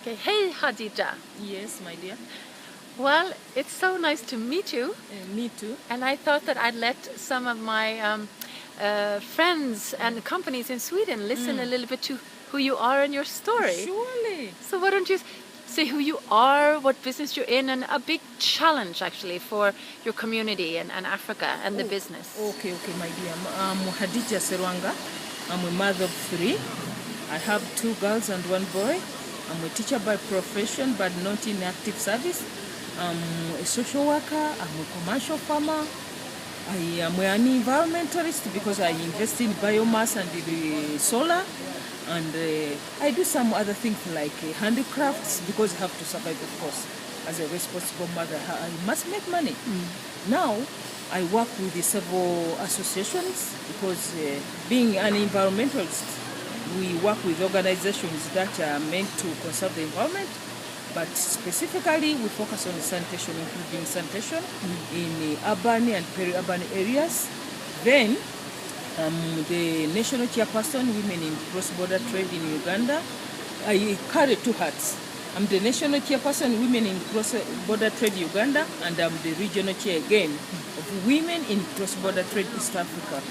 Okay. Hey, Hadija. Yes, my dear. Well, it's so nice to meet you. Me too. And I thought that I'd let some of my friends and companies in Sweden listen a little bit to who you are and your story. Surely. So why don't you say who you are, what business you're in, and a big challenge actually for your community and Africa and the business. Okay, my dear. I'm Hadija Sserwanga. I'm a mother of 3. I have 2 girls and 1 boy. I'm a teacher by profession, but not in active service. I'm a social worker. I'm a commercial farmer. I am an environmentalist because I invest in biomass and the solar. And I do some other things like handicrafts because I have to survive, of course. As a responsible mother, I must make money. Now, I work with several associations because being an environmentalist, we work with organizations that are meant to conserve the environment, but specifically we focus on sanitation, improving sanitation in urban and peri-urban areas. Then the national chairperson, Women in Cross-Border Trade in Uganda. I carry 2 hats. I'm the national chairperson, Women in Cross-Border Trade Uganda, and I'm the regional chair again of Women in Cross-Border Trade East Africa.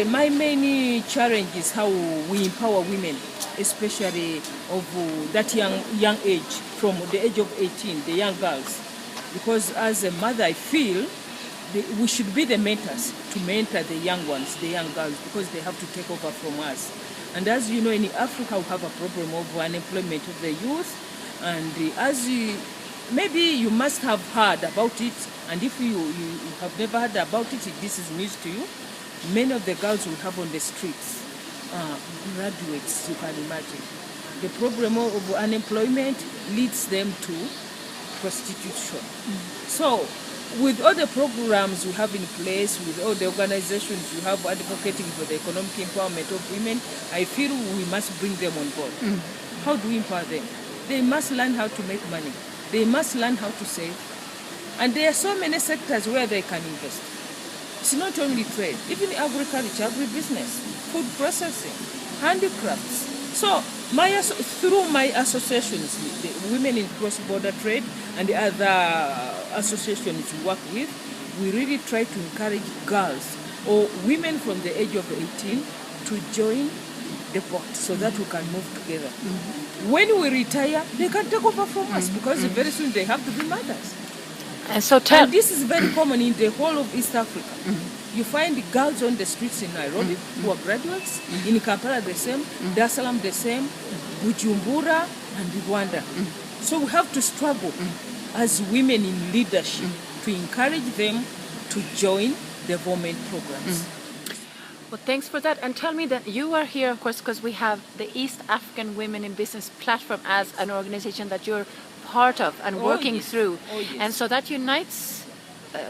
My main challenge is how we empower women, especially of that young age, from the age of 18, the young girls. Because as a mother, I feel we should be the mentors to mentor the young ones, the young girls, because they have to take over from us. And as you know, in Africa, we have a problem of unemployment of the youth. And maybe you must have heard about it. And if you have never heard about it, this is news to you. Many of the girls we have on the streets are graduates, you can imagine. The problem of unemployment leads them to prostitution. So, with all the programs we have in place, with all the organizations we have advocating for the economic empowerment of women, I feel we must bring them on board. How do we empower them? They must learn how to make money. They must learn how to save. And there are so many sectors where they can invest. It's not only trade, even agriculture, agribusiness, food processing, handicrafts. So through my associations, the Women in Cross-Border Trade and the other associations we work with, we really try to encourage girls or women from the age of 18 to join the boat so that we can move together. When we retire, they can take over from us because very soon they have to be mothers. And this is very common in the whole of East Africa. You find girls on the streets in Nairobi who are graduates, in Kampala the same, Dar es Salaam the same, Bujumbura and Rwanda. So we have to struggle as women in leadership to encourage them to join development programs. Well, thanks for that. And tell me that you are here, of course, because we have the East African Women in Business Platform as an organization that you're part of and working through. And so that unites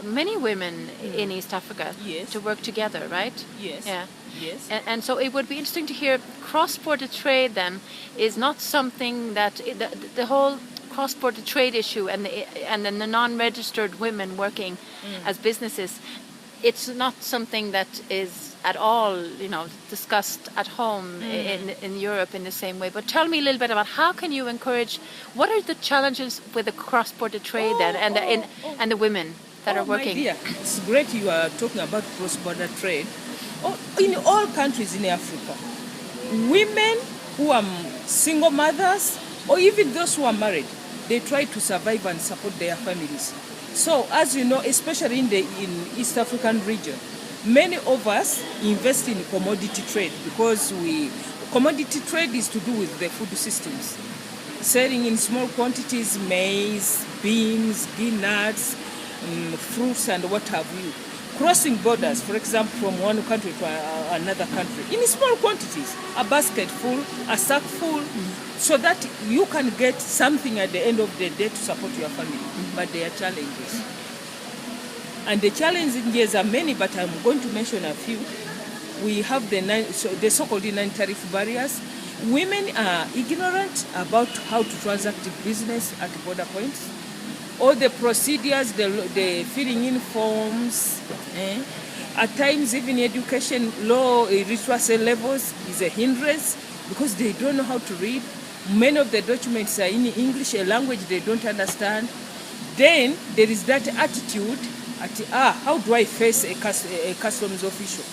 many women in East Africa to work together, right? Yes. Yeah. Yes. And so it would be interesting to hear cross-border trade then is not something that the whole cross-border trade issue and then the non-registered women working as businesses, it's not something that is at all, discussed at home in Europe in the same way. But tell me a little bit about how can you encourage, what are the challenges with the cross-border trade and the women that are working? My dear, it's great you are talking about cross-border trade. In all countries in Africa, women who are single mothers or even those who are married, they try to survive and support their families. So as you know, especially in East African region, many of us invest in commodity trade because commodity trade is to do with the food systems. Selling in small quantities, maize, beans, peanuts, fruits and what have you. Crossing borders, for example, from one country to another country, in small quantities, a basket full, a sack full, so that you can get something at the end of the day to support your family. But there are challenges. And the challenges are many, but I'm going to mention a few. We have the so-called non-tariff barriers. Women are ignorant about how to transact business at border points. All the procedures, the filling in forms, at times even education, low literacy levels is a hindrance because they don't know how to read. Many of the documents are in English, a language they don't understand. Then there is that attitude how do I face a customs official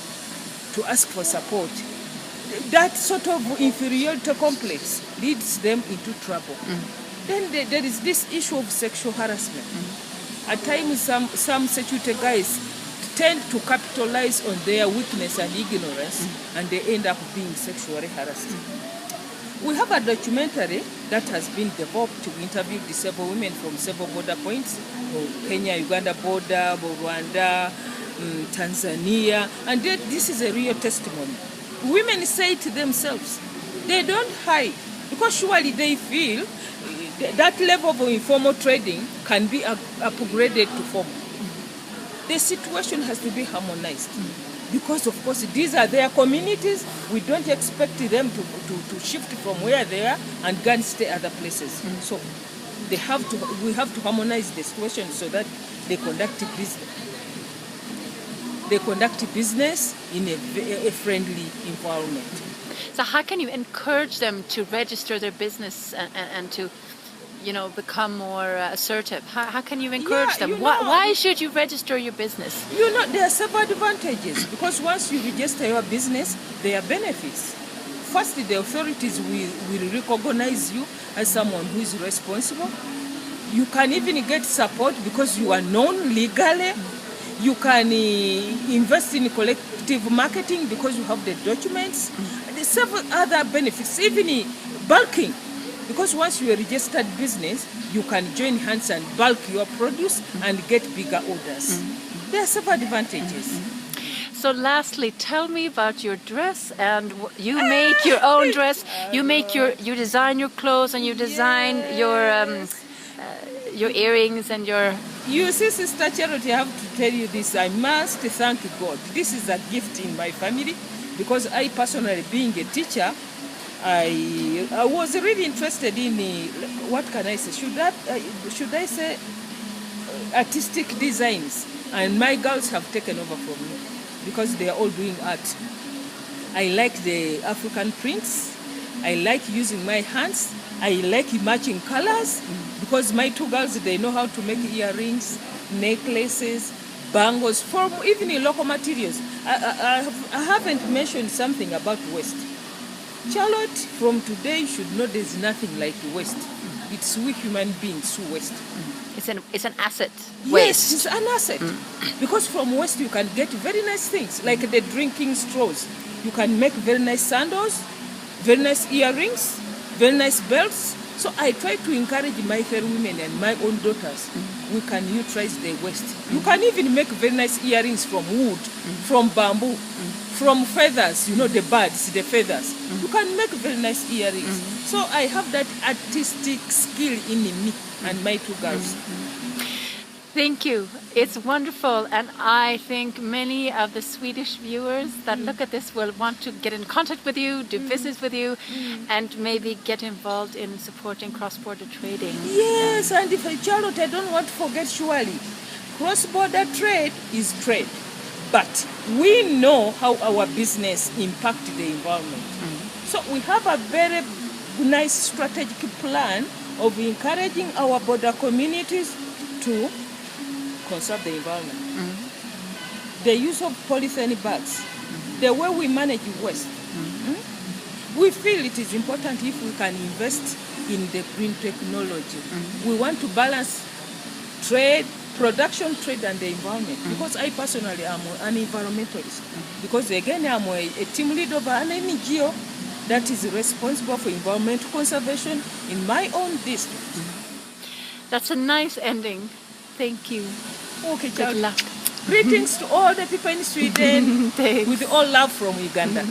to ask for support? That sort of inferiority complex leads them into trouble. Then there is this issue of sexual harassment. At times, some security guys tend to capitalize on their weakness and ignorance, and they end up being sexually harassed. We have a documentary that has been developed to interview disabled women from several border points, Kenya-Uganda border, Rwanda, Tanzania, and this is a real testimony. Women say it themselves. They don't hide, because surely they feel that level of informal trading can be upgraded to formal. The situation has to be harmonized. Because, of course, these are their communities. We don't expect them to shift from where they are and go and stay other places. So we have to harmonize the situation so that they conduct business. They conduct business in a friendly environment. So how can you encourage them to register their business and to, become more assertive? How can you encourage them? Why should you register your business? There are several advantages, because once you register your business, there are benefits. Firstly, the authorities will recognize you as someone who is responsible. You can even get support because you are known legally. You can invest in collective marketing because you have the documents. There's several other benefits, even bulking. Because once you're a registered business, you can join hands and bulk your produce and get bigger orders. There are several advantages. So lastly, tell me about your dress. And you make your own dress. You design your clothes, and you design your earrings and your... You see, Sister Charity, I have to tell you this. I must thank God. This is a gift in my family, because I personally, being a teacher, I was really interested in what can I say? Should I say artistic designs? And my girls have taken over from me because they are all doing art. I like the African prints. I like using my hands. I like matching colors, because my two girls, they know how to make earrings, necklaces, bangles from even in local materials. I haven't mentioned something about waste. Charlotte, from today, should know there's nothing like waste. It's we human beings who waste. It's an asset. Yes, it's an asset. Because from waste you can get very nice things, like the drinking straws. You can make very nice sandals, very nice earrings, very nice belts. So I try to encourage my fellow women and my own daughters. We can utilize the waste. You can even make very nice earrings from wood, from bamboo, from feathers, the birds, the feathers. You can make very nice earrings. So I have that artistic skill in me and my two girls. Thank you. It's wonderful, and I think many of the Swedish viewers that look at this will want to get in contact with you, do business with you, and maybe get involved in supporting cross-border trading. Yes, and if Charlotte, I don't want to forget, surely, cross-border trade is trade, but we know how our business impacts the environment. So we have a very nice strategic plan of encouraging our border communities to conserve the environment. The use of polythene bags, the way we manage waste. We feel it is important if we can invest in the green technology. We want to balance trade, production, trade, and the environment. Because I personally am an environmentalist. Because again, I'm a team leader of an NGO that is responsible for environmental conservation in my own district. That's a nice ending. Thank you. Okay, good luck. Greetings to all the people in Sweden with all love from Uganda.